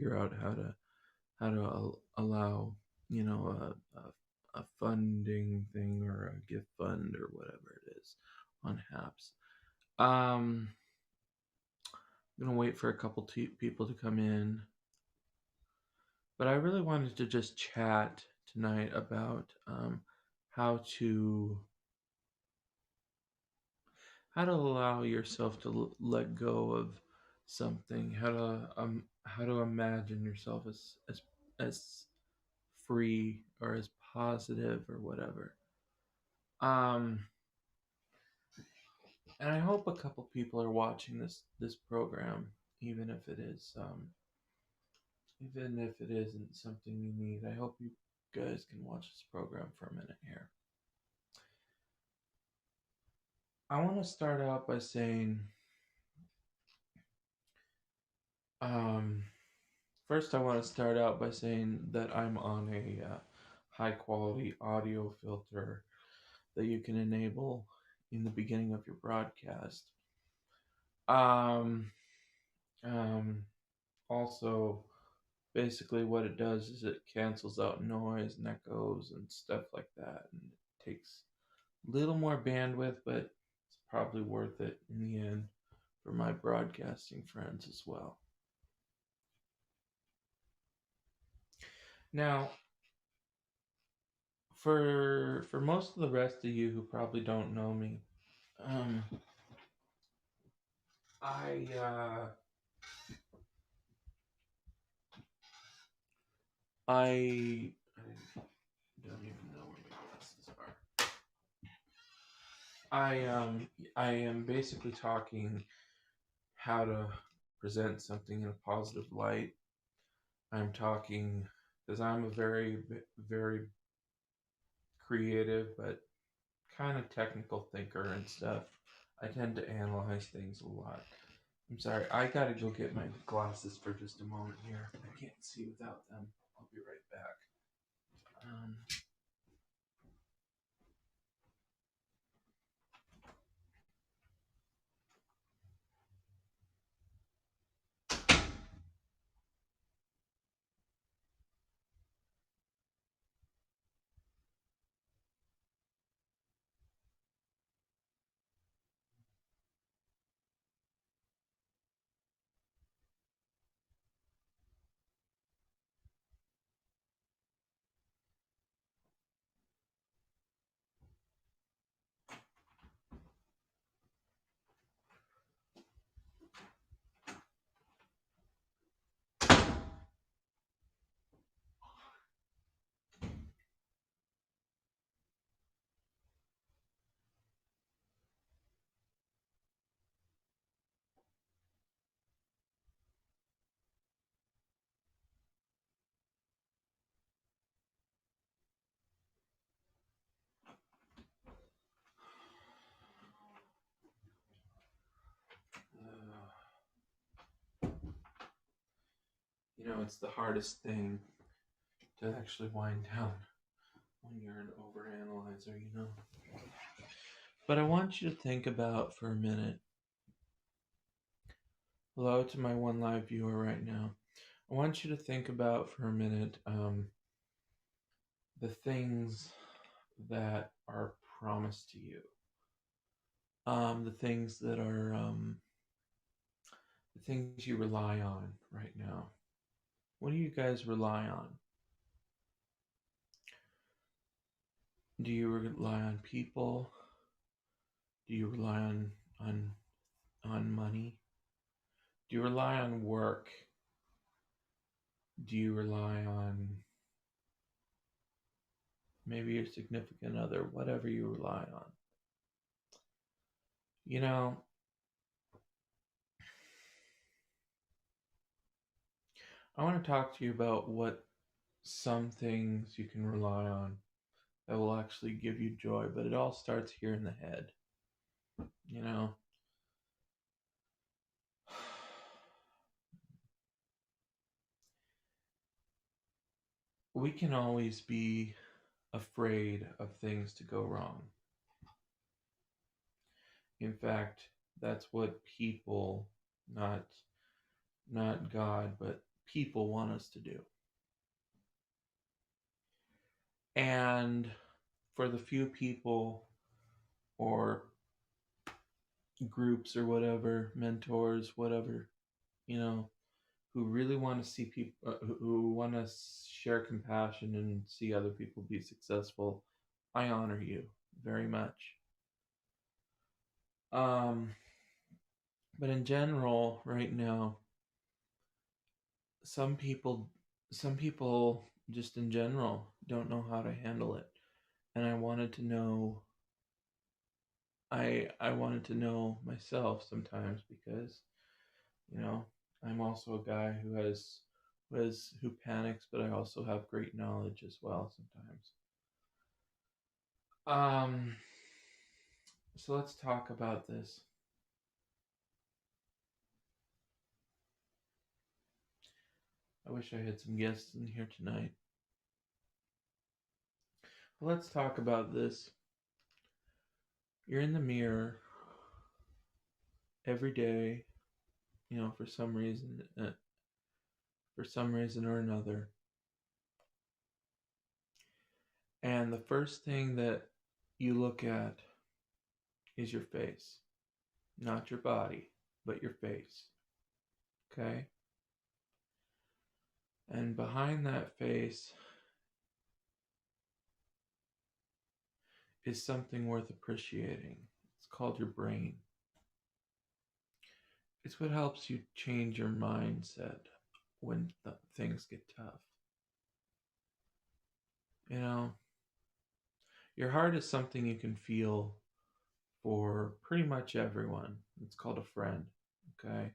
figure out how to allow a funding thing or a gift fund or whatever it is on Haps. I'm gonna wait for a couple people to come in, but I really wanted to just chat tonight about how to how to allow yourself to let go of something, how to imagine yourself as free or as positive or whatever. Um, and I hope a couple people are watching this program, even if it is even if it isn't something you need. I hope you guys can watch this program for a minute here. I want to start out by saying, um, first, I want to start out by saying that I'm on a high quality audio filter that you can enable in the beginning of your broadcast. Um, um, Also, basically, what it does is it cancels out noise and echoes and stuff like that, and it takes a little more bandwidth, but it's probably worth it in the end for my broadcasting friends as well. Now, for most of the rest of you who probably don't know me, um, I I don't even know where my glasses are. I am basically talking how to present something in a positive light. I'm talking because I'm a very creative but kind of technical thinker and stuff. I tend to analyze things a lot. I'm sorry, I gotta go get my glasses for just a moment here. I can't see without them. I'll be right back. Um, it's the hardest thing to actually wind down when you're an overanalyzer. But I want you to think about for a minute. Hello to my one live viewer right now. I want you to think about for a minute the things that are promised to you, the things that are the things you rely on right now. What do you guys rely on? Do you rely on people? Do you rely on money? Do you rely on work? Do you rely on maybe your significant other, whatever you rely on? You know, I want to talk to you about what some things you can rely on that will actually give you joy, but it all starts here in the head. You know, we can always be afraid of things to go wrong. In fact, that's what people, not God, but people want us to do. And for the few people or groups or whatever, mentors, whatever, you know, who really want to see people, who want to share compassion and see other people be successful, I honor you very much. But in general, right now, some people, some people just in general don't know how to handle it, and I wanted to know. I wanted to know myself sometimes because I'm also a guy who panics, but I also have great knowledge as well sometimes. Um, so let's talk about this. I wish I had some guests in here tonight. Let's talk about this. You're in the mirror every day, for some reason or another. And the first thing that you look at is your face. Not your body, but your face. Okay? And behind that face is something worth appreciating. It's called your brain. It's what helps you change your mindset when things get tough. Your heart is something you can feel for pretty much everyone. It's called a friend, okay?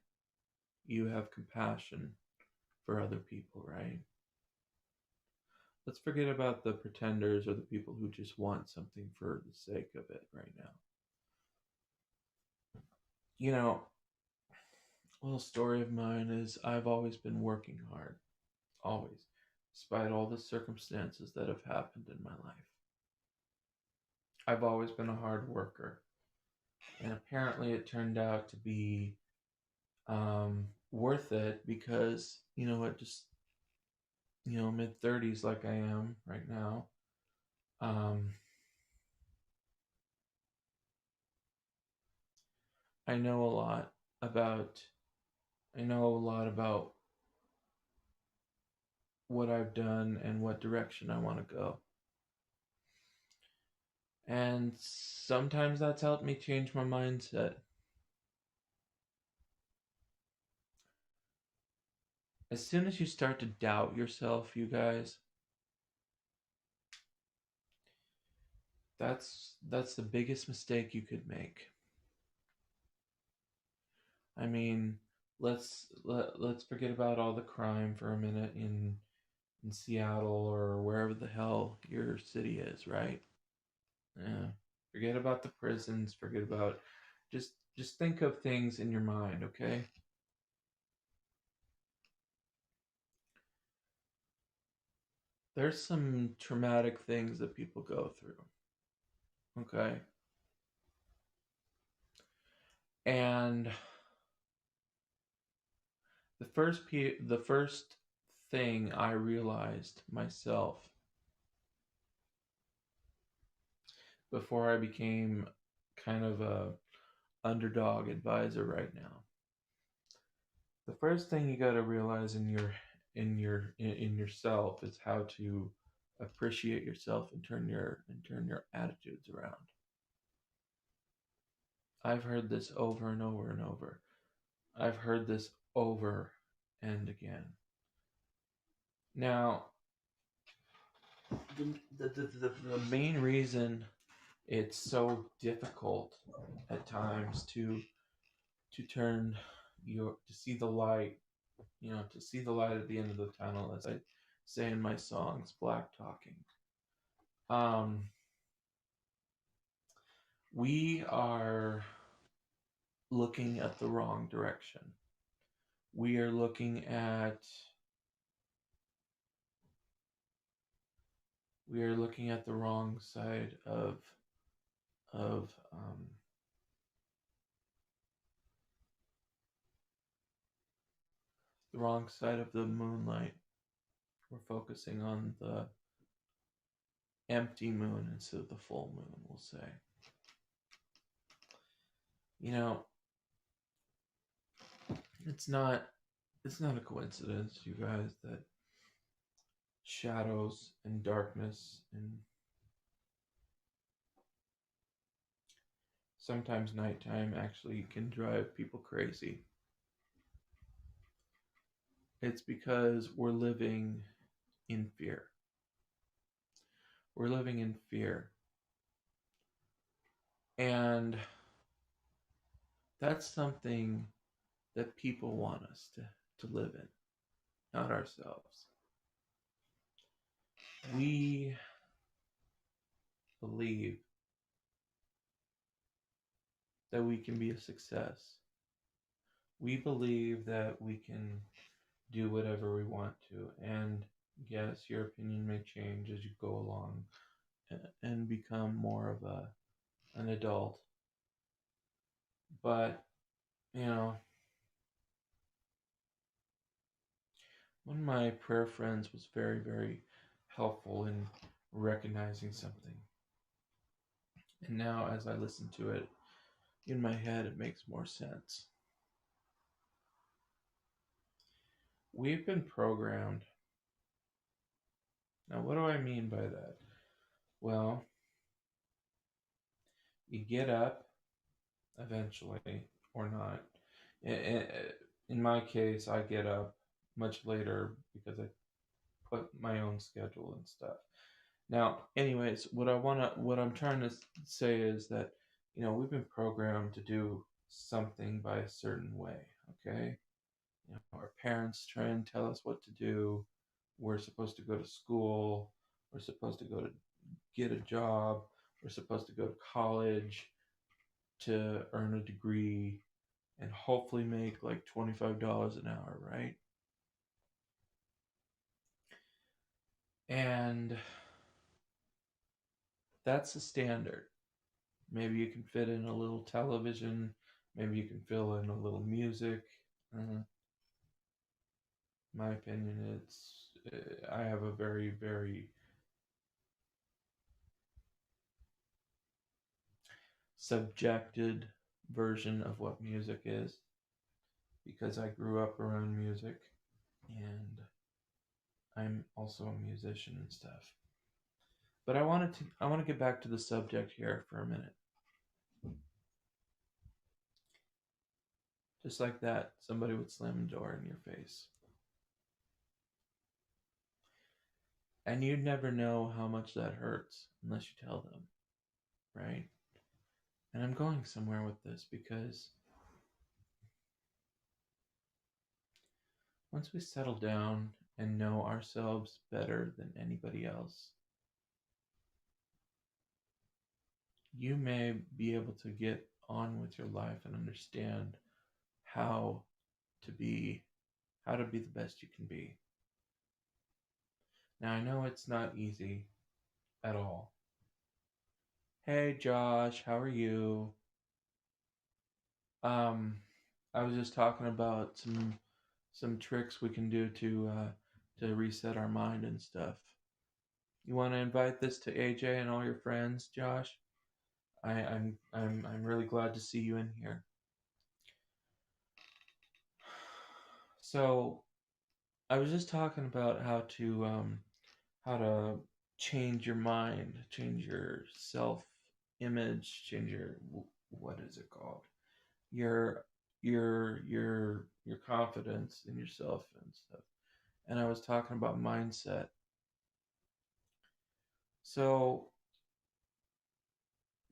You have compassion for other people, right? Let's forget about the pretenders or the people who just want something for the sake of it right now. A little story of mine is I've always been working hard, always, despite all the circumstances that have happened in my life. I've always been a hard worker, and apparently it turned out to be worth it because mid 30s like I am right now. Um, I know a lot about I know a lot about what I've done and what direction I want to go. And sometimes that's helped me change my mindset. As soon as you start to doubt yourself, you guys, that's the biggest mistake you could make. I mean, let's forget about all the crime for a minute in Seattle or wherever the hell your city is, right? Yeah. Forget about the prisons, forget about just think of things in your mind, okay? There's some traumatic things that people go through, okay? And the first thing I realized myself before I became kind of a underdog advisor right now. The first thing you got to realize in yourself is how to appreciate yourself and turn your attitudes around. I've heard this over and over and over. I've heard this over and again. Now, the main reason it's so difficult at times to see the light, to see the light at the end of the tunnel, as I say in my songs, Black Talking. We are looking at the wrong direction. We are looking at the wrong side of the wrong side of the moonlight. We're focusing on the empty moon instead of the full moon, we'll say. You know, it's not a coincidence, you guys, that shadows and darkness and sometimes nighttime actually can drive people crazy. It's because we're living in fear. We're living in fear. And that's something that people want us to live in, not ourselves. We believe that we can be a success. We believe that we can do whatever we want to. And yes, your opinion may change as you go along and become more of an adult. But, you know, one of my prayer friends was very, very helpful in recognizing something. And now, as I listen to it in my head, it makes more sense. We've been programmed. Now, what do I mean by that? Well, you get up eventually, or not. In my case, I get up much later because I put my own schedule and stuff. Now, anyways, what I'm trying to say is that, we've been programmed to do something by a certain way, okay? Our parents try and tell us what to do. We're supposed to go to school. We're supposed to go to get a job. We're supposed to go to college to earn a degree and hopefully make like $25 an hour, right? And that's the standard. Maybe you can fit in a little television. Maybe you can fill in a little music. My opinion, I have a very, very subjected version of what music is because I grew up around music and I'm also a musician and stuff. But I want to get back to the subject here for a minute. Just like that, somebody would slam a door in your face. And you'd never know how much that hurts unless you tell them, right? And I'm going somewhere with this because once we settle down and know ourselves better than anybody else, you may be able to get on with your life and understand how to be the best you can be. Now I know it's not easy at all. Hey Josh, how are you? I was just talking about some tricks we can do to reset our mind and stuff. You want to invite this to AJ and all your friends, Josh? I'm really glad to see you in here. So I was just talking about how to change your mind, change your self image, change your what is it called? Your your confidence in yourself and stuff. And I was talking about mindset. So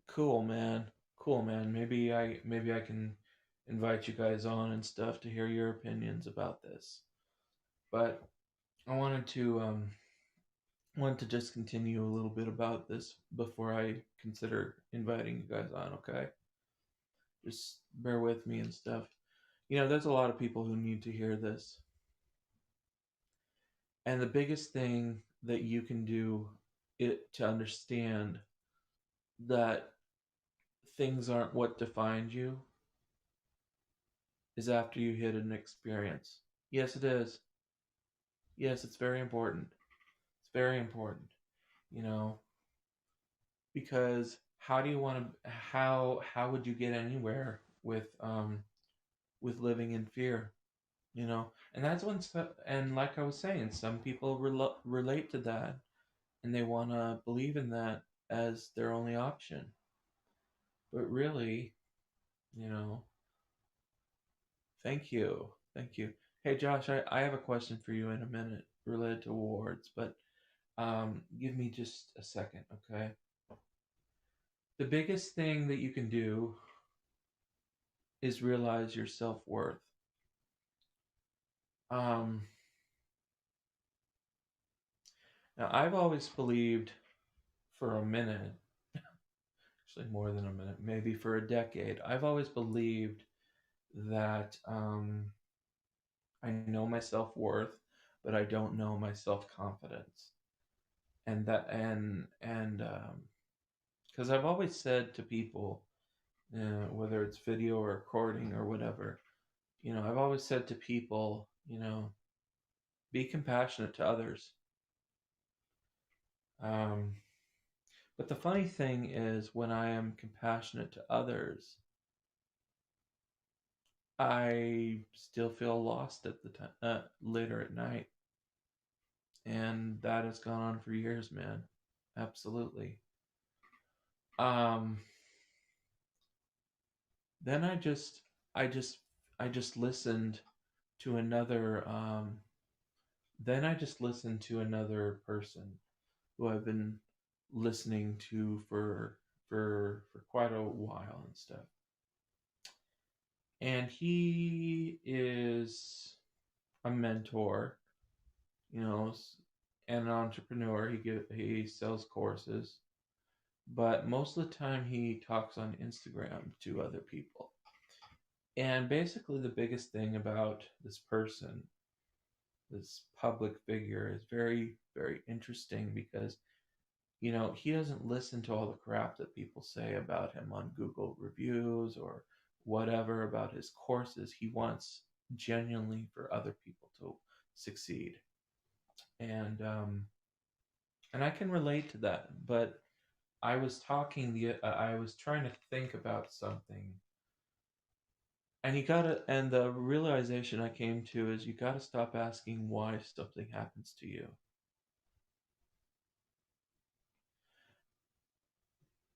cool, man. Cool, man. Maybe I can invite you guys on and stuff to hear your opinions about this. But I wanted to just continue a little bit about this before I consider inviting you guys on, okay? Just bear with me and stuff. There's a lot of people who need to hear this. And the biggest thing that you can do to understand that things aren't what defined you is after you hit an experience. Yes, it is. Yes, it's very important. It's very important. You know, because how do you want to? How would you get anywhere with living in fear? You know, and that's when and like I was saying, some people relate to that, and they want to believe in that as their only option. But really, you know, thank you. Thank you. Hey, Josh, I have a question for you in a minute related to awards, but give me just a second, okay? The biggest thing that you can do is realize your self worth. Um, Now, I've always believed for a minute, actually more than a minute, maybe for a decade, I've always believed that I know my self worth, but I don't know my self confidence. And that and because I've always said to people, whether it's video or recording or whatever, I've always said to people, be compassionate to others. Um, but the funny thing is, when I am compassionate to others, I still feel lost at the time, later at night, and that has gone on for years, man. Absolutely. Um, then I just, I just listened to another. Then I just listened to another person who I've been listening to for quite a while and stuff. And he is a mentor, you know, and an entrepreneur. He sells courses, but most of the time he talks on Instagram to other people. And basically, the biggest thing about this person, this public figure, is very, very interesting because he doesn't listen to all the crap that people say about him on Google reviews or whatever about his courses. He wants genuinely for other people to succeed. And I can relate to that, but I was trying to think about something, and the realization I came to is you gotta stop asking why something happens to you.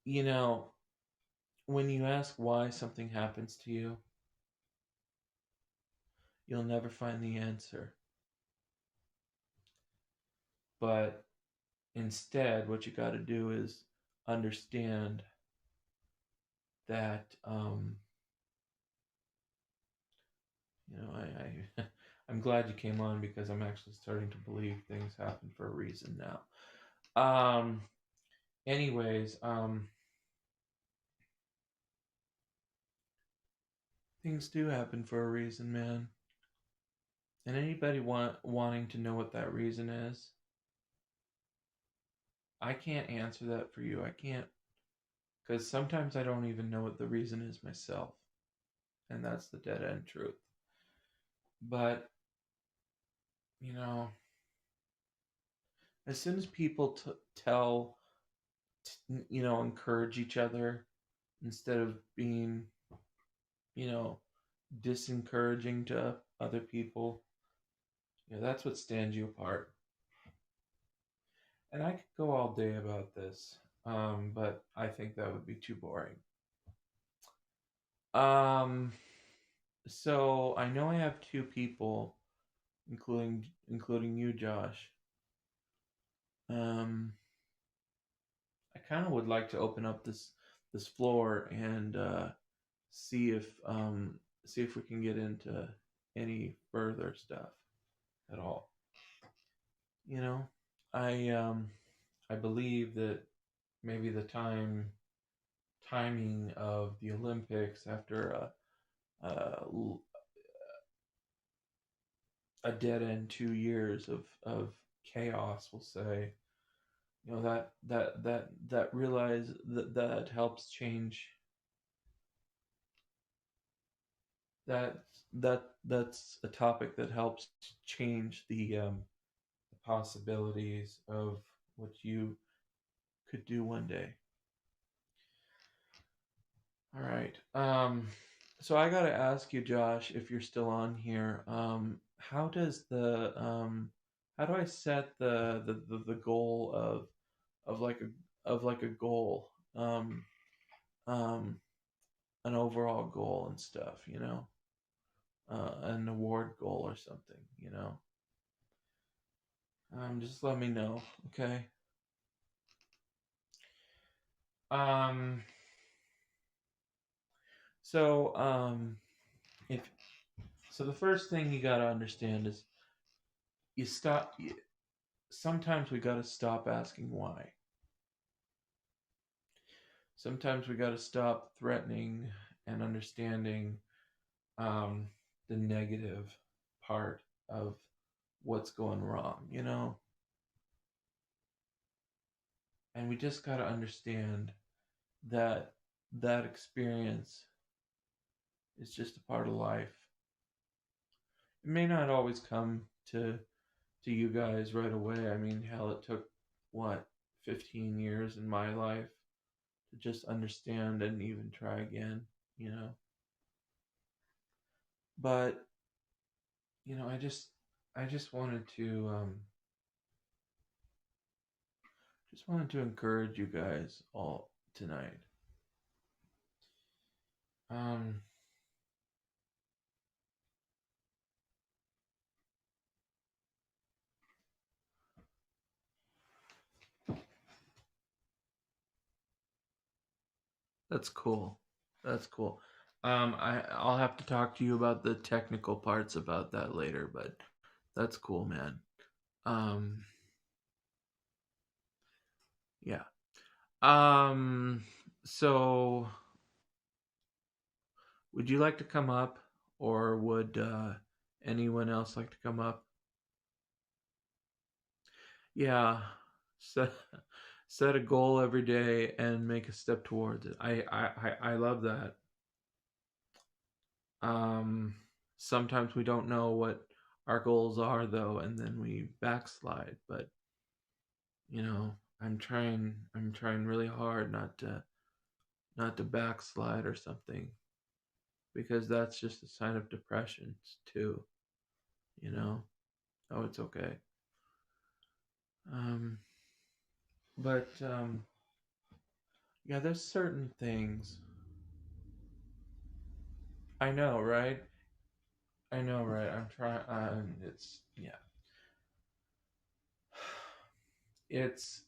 You know, when you ask why something happens to you, you'll never find the answer. But instead, what you gotta do is understand that, I'm glad you came on because I'm actually starting to believe things happen for a reason now. Um, anyways, things do happen for a reason, man. And anybody wanting to know what that reason is, I can't answer that for you. I can't, because sometimes I don't even know what the reason is myself, and that's the dead end truth. But you know, as soon as people tell, encourage each other instead of being, you know, disencouraging to other people, that's what stands you apart. And I could go all day about this, but I think that would be too boring. Um, so I know I have two people, including you, Josh. Um, I kind of would like to open up this floor and see if see if we can get into any further stuff at all. You know, I believe that maybe the timing of the Olympics after a, a dead end 2 years of chaos, we'll say, that realize that helps change that that's a topic that helps change the possibilities of what you could do one day. All right. So I gotta ask you, Josh, if you're still on here. How does how do I set the goal of like a goal, um, an overall goal and stuff, an award goal or something. Just let me know, okay? Um, so if so, the first thing you gotta understand is you stop. Sometimes we gotta stop asking why. Sometimes we gotta stop threatening and understanding um, the negative part of what's going wrong. And we just gotta understand that that experience is just a part of life. It may not always come to you guys right away. I mean, hell, it took what 15 years in my life to just understand and even try again. But I just wanted to encourage you guys all tonight. Um, that's cool. That's cool. I'll have to talk to you about the technical parts about that later, but that's cool, man. Um, yeah. Um, so would you like to come up, or would anyone else like to come up? Yeah. Set set a goal every day and make a step towards it. I love that. Um, Sometimes we don't know what our goals are though, and then we backslide. But I'm trying really hard not to backslide or something, because that's just a sign of depression too. You know. Oh, it's okay. Um, but yeah, there's certain things. I know, right? I know, right? I'm trying. It's yeah. It's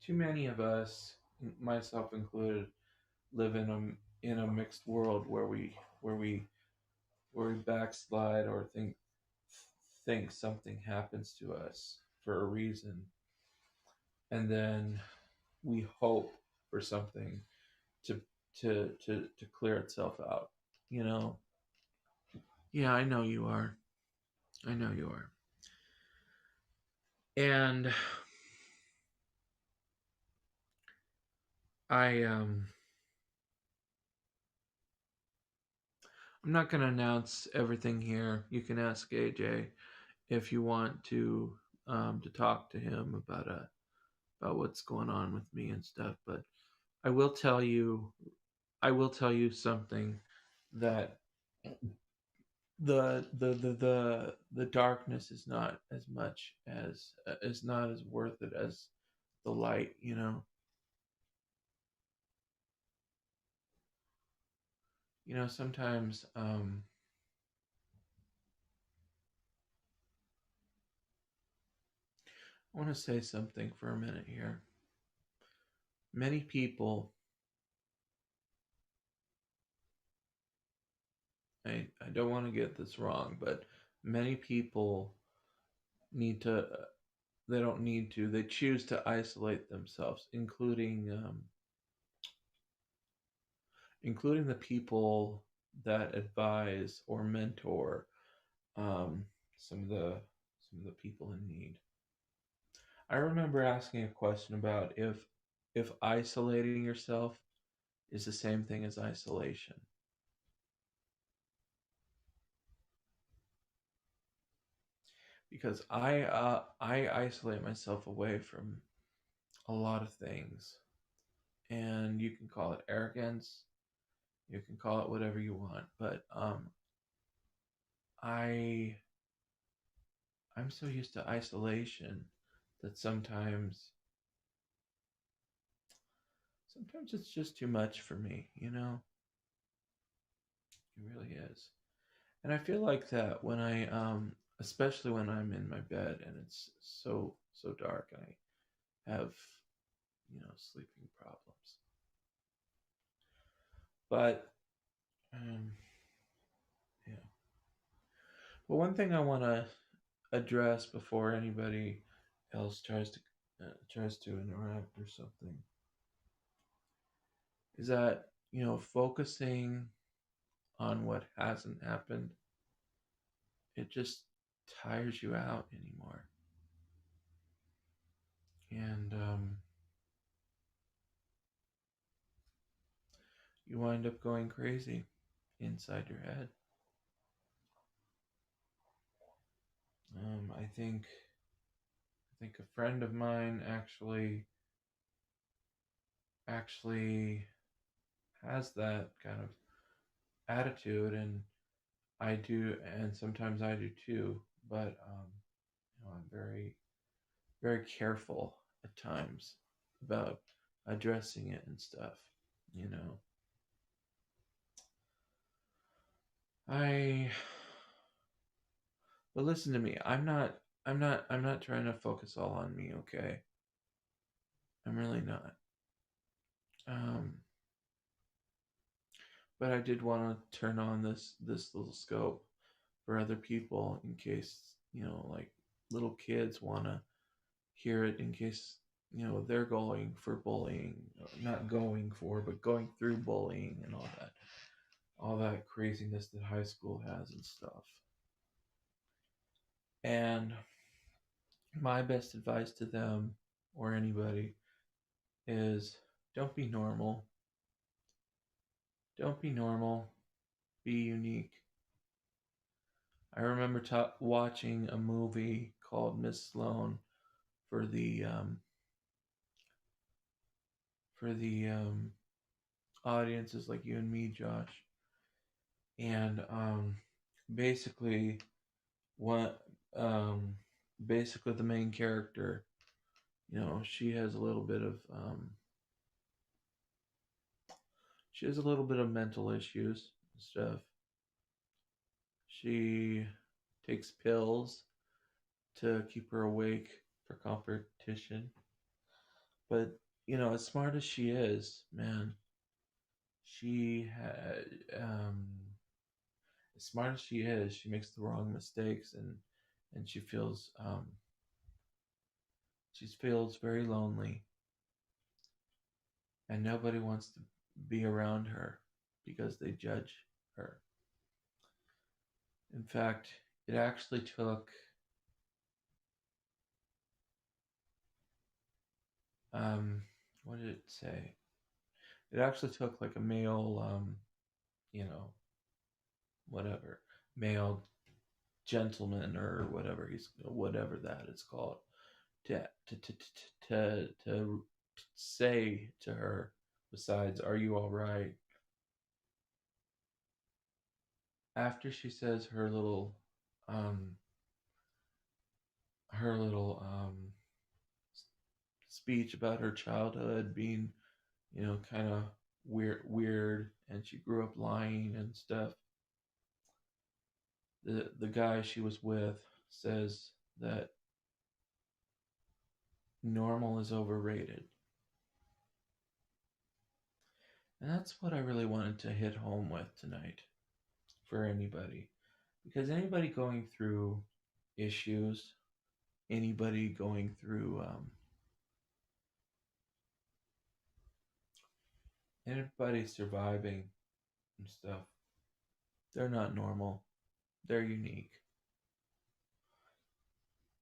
too many of us, myself included, live in a mixed world where we backslide or think something happens to us for a reason, and then we hope for something to to clear itself out. You know? Yeah, I know you are. I know you are. And I I'm not gonna announce everything here. You can ask AJ if you want to talk to him about what's going on with me and stuff. But I will tell you I will tell you something, that the darkness is not as worth it as the light. Sometimes I want to say something for a minute here. Many people, I don't want to get this wrong, but many people need to they don't need to, they choose to isolate themselves, including the people that advise or mentor um, some of the people in need. I remember asking a question about if isolating yourself is the same thing as isolation. Because I isolate myself away from a lot of things, and you can call it arrogance, you can call it whatever you want, but I I'm so used to isolation that sometimes it's just too much for me, you know? It really is. And I feel like that when I especially when I'm in my bed and it's so dark and I have, sleeping problems. But um yeah. But one thing I want to address before anybody else tries to interact or something is that, focusing on what hasn't happened, it just tires you out anymore. And you wind up going crazy inside your head. I think a friend of mine actually has that kind of attitude, and I do, and sometimes I do too. But I'm very careful at times about addressing it and stuff. You know, I. But listen to me. I'm not trying to focus all on me. Okay, I'm really not. Um, but I did want to turn on this little scope for other people in case, like little kids want to hear it, in case, they're going for bullying, not going for, but going through bullying and all that craziness that high school has and stuff. And my best advice to them or anybody is, don't be normal. Don't be normal. Be unique. I remember watching a movie called Miss Sloane for the audiences like you and me, Josh. And basically, what basically the main character, she has a little bit of mental issues and stuff. She takes pills to keep her awake for competition. But, as smart as she is, man, she had as smart as she is, she makes the wrong mistakes, and she feels very lonely, and nobody wants to be around her because they judge her. In fact, it actually took um what did it say? It actually took like a male you know, whatever, male gentleman or whatever that is called, to say to her, besides, "Are you all right?" After she says um her little speech about her childhood being, kind of weird, and she grew up lying and stuff. The guy she was with says that normal is overrated. And that's what I really wanted to hit home with tonight for anybody. Because anybody going through issues, anybody going through, anybody surviving and stuff, they're not normal. They're unique.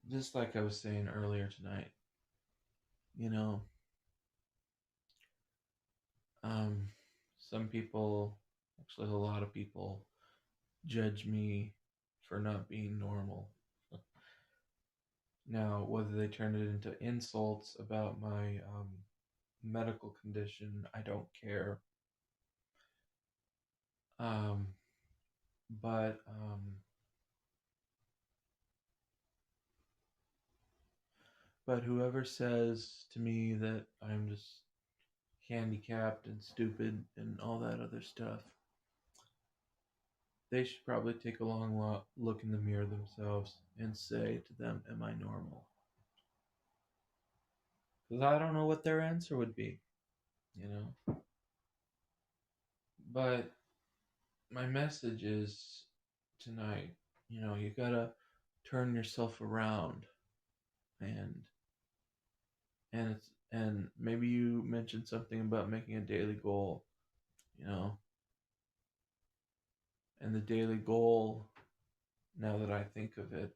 Just like I was saying earlier tonight, you know, Um, some people, actually, a lot of people, judge me for not being normal. Now, whether they turn it into insults about my medical condition, I don't care. Um, but but whoever says to me that I'm just handicapped and stupid and all that other stuff, they should probably take a long look in the mirror themselves and say to them, "Am I normal?" Because I don't know what their answer would be, you know. But my message is tonight, you gotta turn yourself around, and and maybe you mentioned something about making a daily goal, you know, and the daily goal, now that I think of it,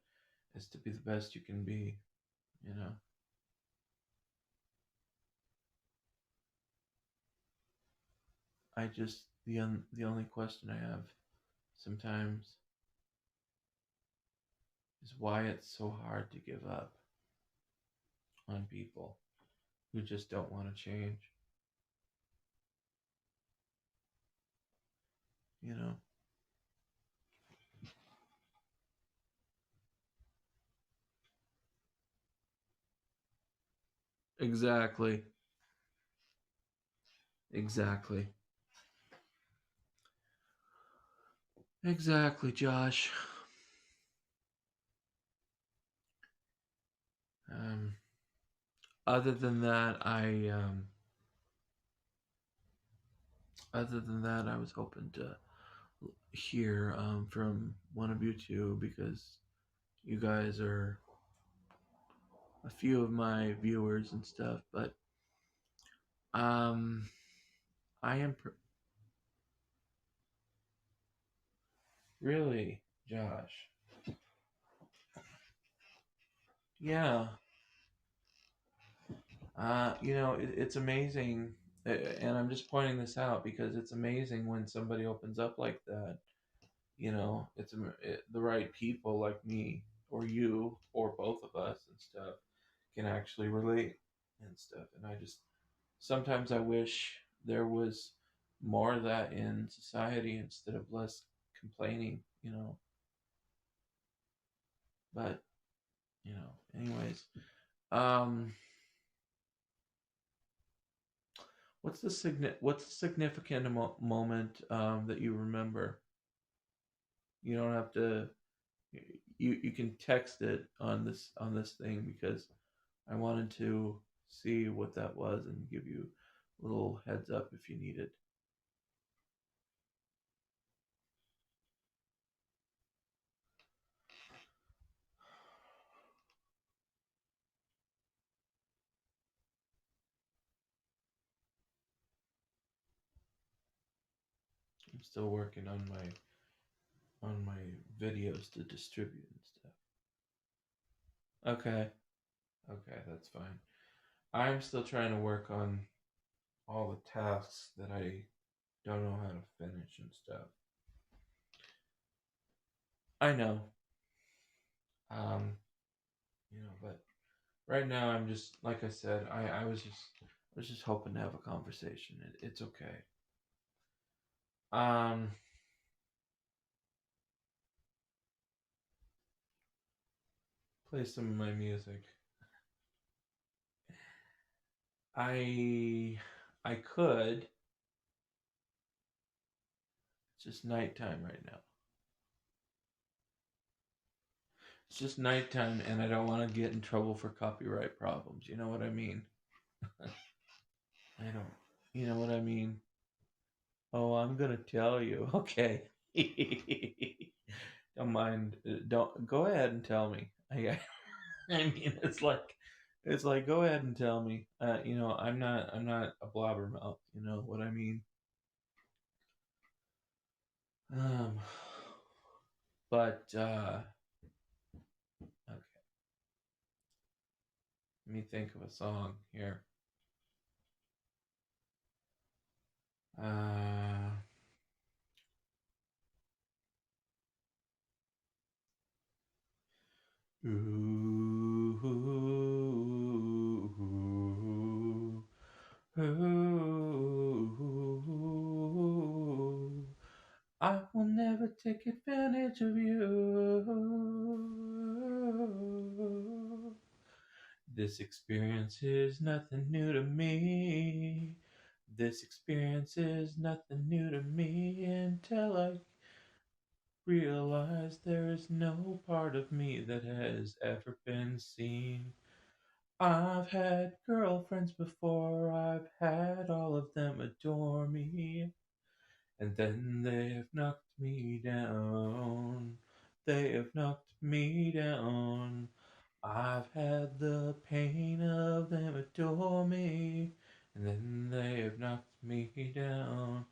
is to be the best you can be, you know. The only question I have sometimes is why it's so hard to give up on people who just don't want to change, you know. Exactly. Exactly. Exactly, Josh. Um, other than that, I was hoping to hear from one of you two, because you guys are a few of my viewers and stuff. But um, I am really, Josh. Yeah. It's amazing, and I'm just pointing this out because it's amazing when somebody opens up like that. The right people like me or you or both of us and stuff can actually relate and stuff. And I just sometimes I wish there was more of that in society instead of less complaining. But anyways, um, what's the significant moment that you remember? You don't have to. You can text it on this thing, because I wanted to see what that was and give you a little heads up if you need it. I'm still working on my videos to distribute and stuff. Okay, okay, that's fine. I'm still trying to work on all the tasks that I don't know how to finish and stuff. I know, um, but right now I'm just like I said. I was just hoping to have a conversation. It's okay. Um, play some of my music. I I could. It's just nighttime right now. It's just nighttime, and I don't want to get in trouble for copyright problems. You know what I mean? I don't. You know what I mean? Oh, I'm gonna tell you. Okay. Don't mind. Don't go ahead and tell me. I mean, it's like go ahead and tell me. I'm not a blabbermouth. You know what I mean? Um, but okay. Let me think of a song here. Uh, ooh, ooh, ooh, I will never take advantage of you. This experience is nothing new to me. This experience is nothing new to me until I realize there is no part of me that has ever been seen. I've had girlfriends before, I've had all of them adore me, and then they have knocked me down. They have knocked me down. I've had the pain of them adore me, and then they have knocked me down.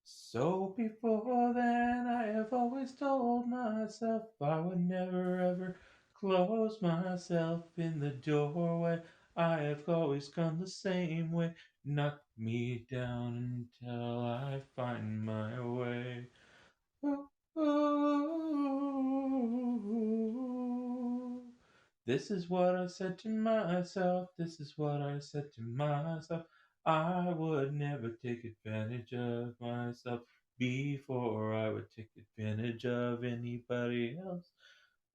So before then, I have always told myself I would never ever close myself in the doorway. I have always gone the same way, knock me down until I find my way. Ooh, ooh. This is what I said to myself. This is what I said to myself. I would never take advantage of myself before I would take advantage of anybody else.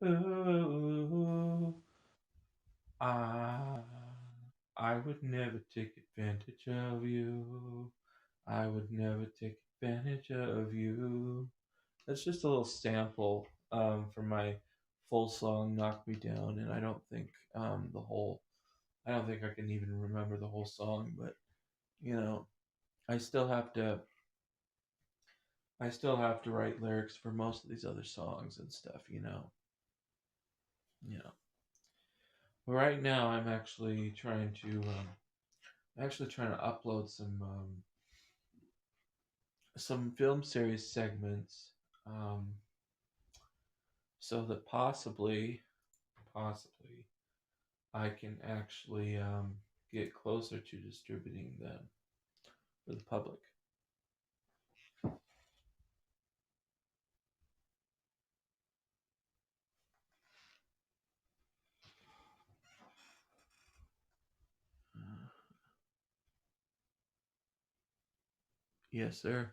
Ooh, I, I would never take advantage of you. I would never take advantage of you. That's just a little sample from my full song "Knock Me Down," and I don't think the whole. I don't think I can even remember the whole song, but you know, I still have to. I still have to write lyrics for most of these other songs and stuff. You know. But right now, I'm actually trying to. Actually trying to upload some film series segments, um, so that possibly I can actually get closer to distributing them for the public. Uh, yes, sir.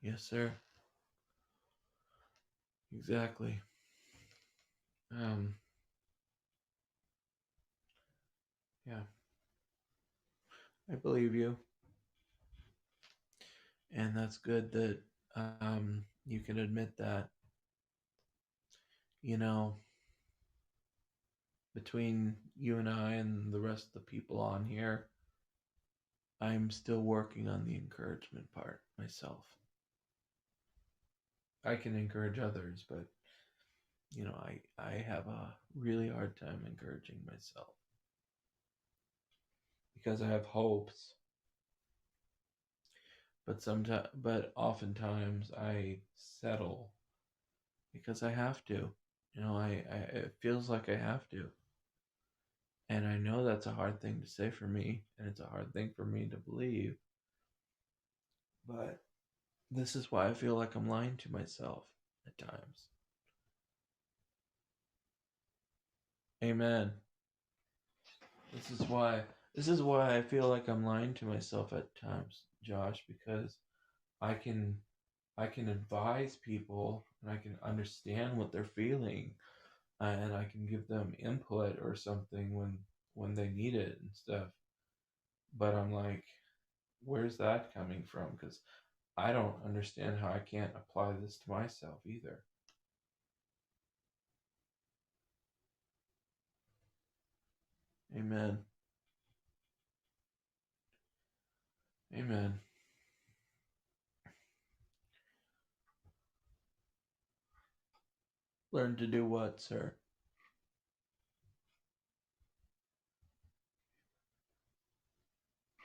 Yes, sir. Exactly. Um, yeah, I believe you, and that's good that you can admit that. You know, between you and I and the rest of the people on here, I'm still working on the encouragement part myself. I can encourage others, but I have a really hard time encouraging myself because I have hopes, but oftentimes I settle because I have to. It feels like I have to, and I know that's a hard thing to say for me, and it's a hard thing for me to believe. But this is why I feel like I'm lying to myself at times. Amen. This is why this is why I feel like I'm lying to myself at times, Josh, because I can I can advise people and I can understand what they're feeling, and I can give them input or something when they need it and stuff. But I'm like, where's that coming from? Because I don't understand how I can't apply this to myself either. Amen. Amen. Learn to do what, sir?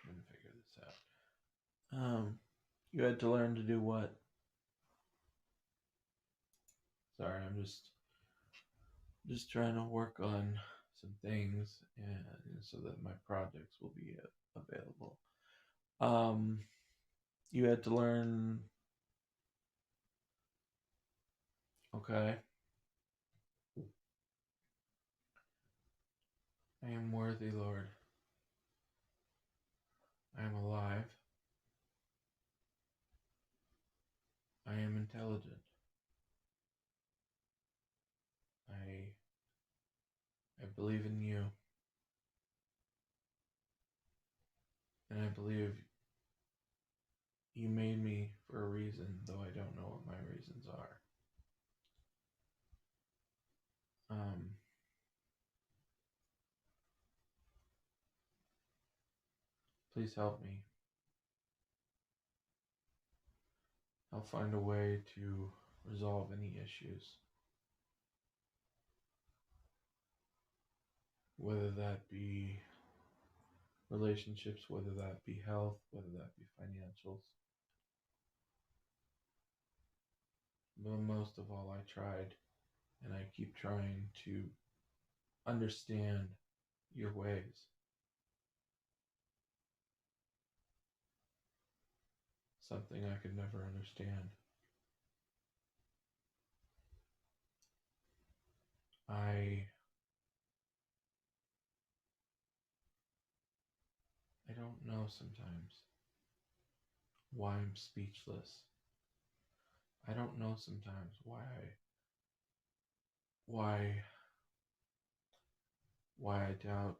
I'm gonna figure this out. You had to learn to do what? Sorry, I'm just trying to work on some things and so that my projects will be available. Um, you had to learn. Okay. I am worthy, Lord. I am alive. I am intelligent. I I believe in you. And I believe you made me for a reason, though I don't know what my reasons are. Um, please help me. I'll find a way to resolve any issues, whether that be relationships, whether that be health, whether that be financials. But most of all, I tried and I keep trying to understand your ways. Something I could never understand. I I don't know sometimes why I'm speechless. I don't know sometimes why why I doubt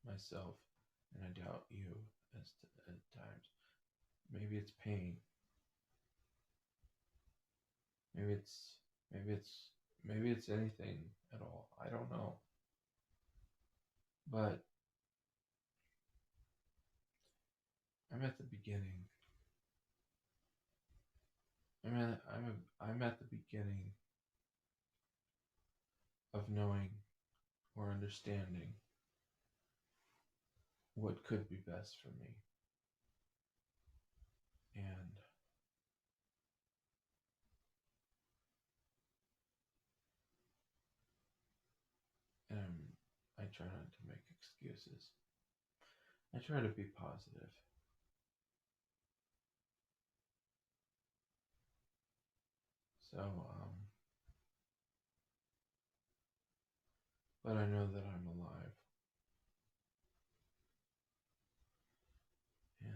myself and I doubt you at times. Maybe it's pain. Maybe it's maybe it's maybe it's anything at all. I don't know. But I'm at the beginning. I'm at the beginning of knowing or understanding what could be best for me. And and I try not to make excuses. I try to be positive. So but I know that I'm alive. And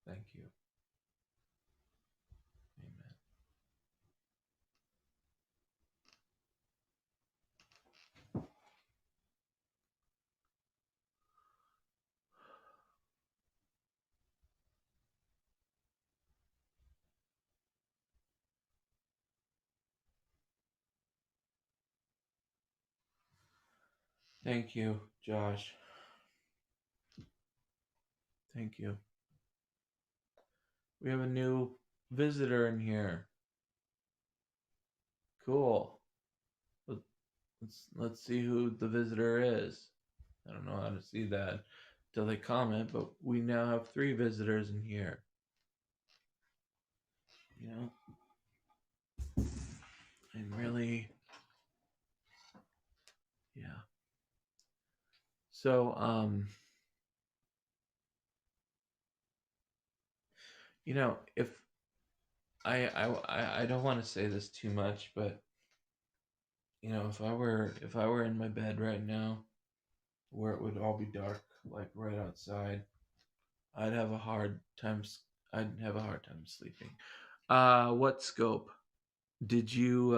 thank you. Amen. Thank you, Josh. Thank you. We have a new visitor in here. Cool. Let's see who the visitor is. I don't know how to see that until they comment, but we now have 3 visitors in here. You know, I'm really, yeah. So, if I don't want to say this too much, but if I were in my bed right now, where it would all be dark, like right outside, I'd have a hard time. I'd have a hard time sleeping. What scope did you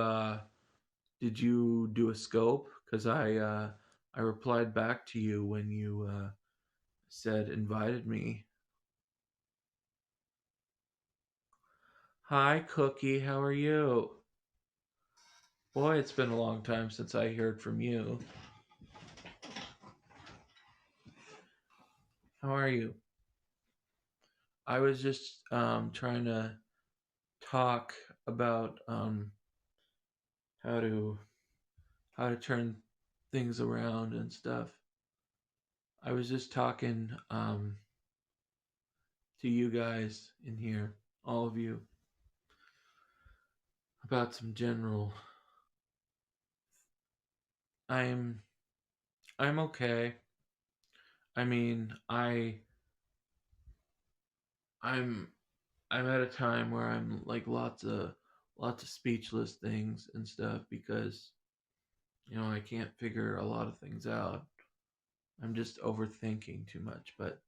did you do a scope? Because I replied back to you when you said invited me. Hi, Cookie. How are you? Boy, it's been a long time since I heard from you. How are you? I was just trying to talk about how to turn things around and stuff. I was just talking to you guys in here, all of you, about some general. I'm I'm okay. I mean, I'm I'm at a time where I'm like lots of speechless things and stuff because I can't figure a lot of things out. I'm just overthinking too much, but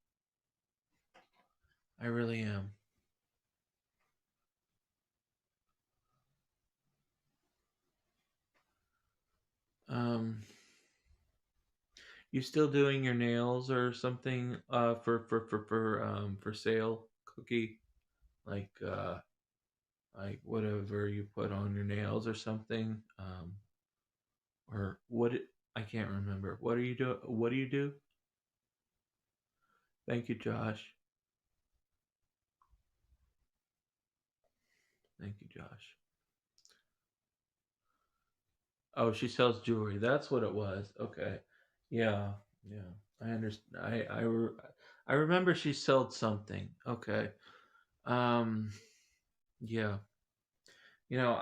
I really am. Um, you still doing your nails or something for sale, Cookie? Like like whatever you put on your nails or something, or what? I can't remember. What do you do? What do you do? Thank you, Josh. Thank you, Josh. Oh, she sells jewelry. That's what it was. Okay. Yeah, yeah. I understand. I remember she sold something. Okay. Um. Yeah.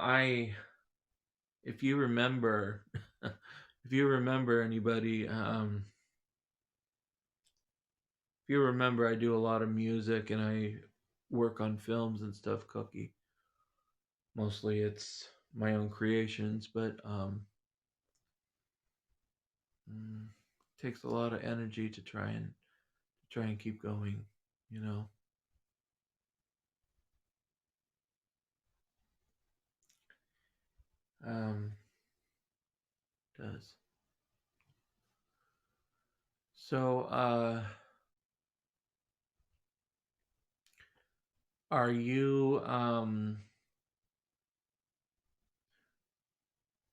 I if you remember, if you remember anybody, if you remember, I do a lot of music and I work on films and stuff. Cookie. Mostly it's my own creations, but mm, takes a lot of energy to try and keep going. You know. Um. Does. So, are you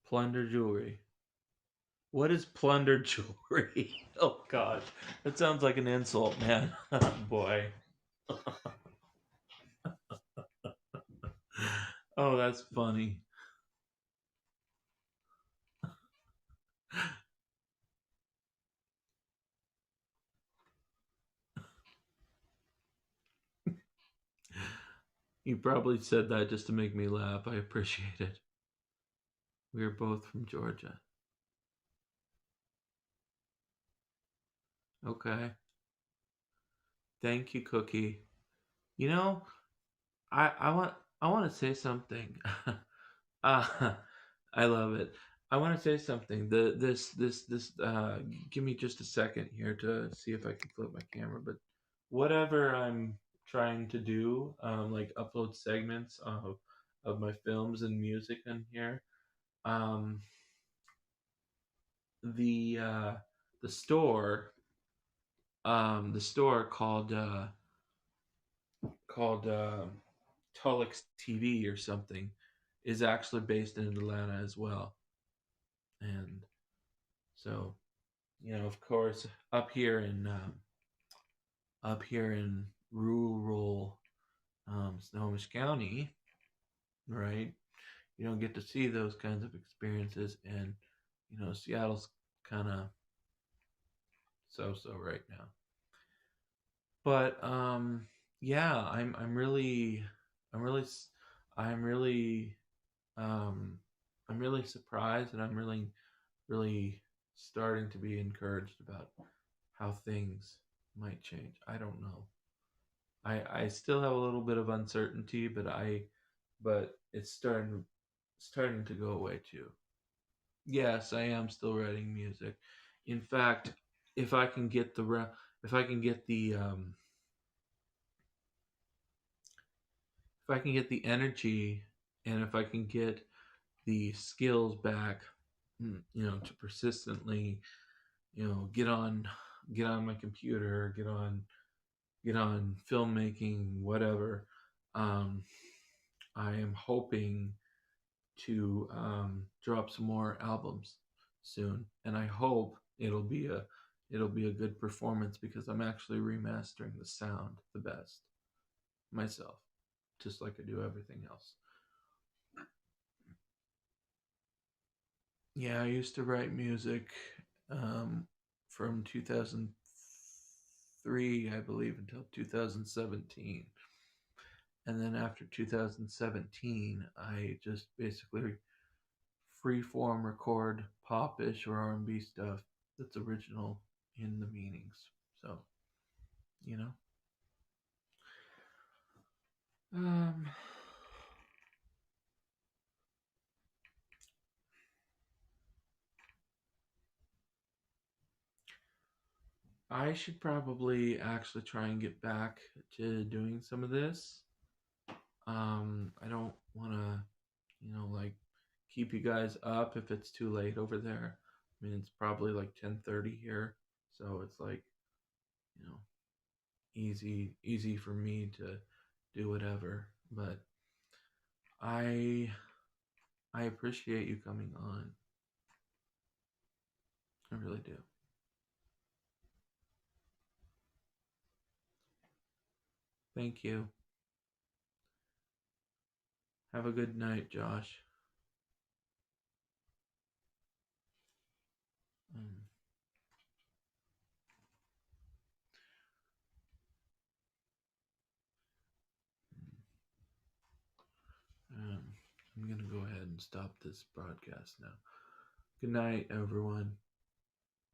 plunder jewelry? What is plunder jewelry? Oh gosh, that sounds like an insult, man. Boy. Oh, that's funny. You probably said that just to make me laugh. I appreciate it. We are both from Georgia. Okay. Thank you, Cookie. You know, I want to say something. uh, I love it. I want to say something. Give me just a second here to see if I can flip my camera. But whatever I'm trying to do, like upload segments of my films and music in here. Um, the uh, the store, the store called Tullox TV or something, is actually based in Atlanta as well. And so, of course, up here in rural Snohomish County, right? You don't get to see those kinds of experiences, and Seattle's kind of so right now. But yeah, I'm really, s- I'm really, um, I'm really surprised, and I'm really starting to be encouraged about how things might change. I don't know. I still have a little bit of uncertainty, but it's starting to go away too. Yes, I am still writing music. In fact, if I can get the if I can get the if I can get the energy, and if I can get the skills back, to persistently, get on my computer, get on filmmaking, whatever. Um, I am hoping to drop some more albums soon, and I hope it'll be a good performance because I'm actually remastering the sound the best myself, just like I do everything else. Yeah, I used to write music um, from 2003, I believe, until 2017. And then after 2017, I just basically freeform record pop-ish or R&B stuff that's original in the meanings. So, you know. Um, I should probably actually try and get back to doing some of this. I don't want to, like keep you guys up if it's too late over there. I mean, it's probably like 10:30 here, so it's like, you know, easy for me to do whatever. But I I appreciate you coming on. I really do. Thank you. Have a good night, Josh. Um, um, I'm gonna go ahead and stop this broadcast now. Good night, everyone.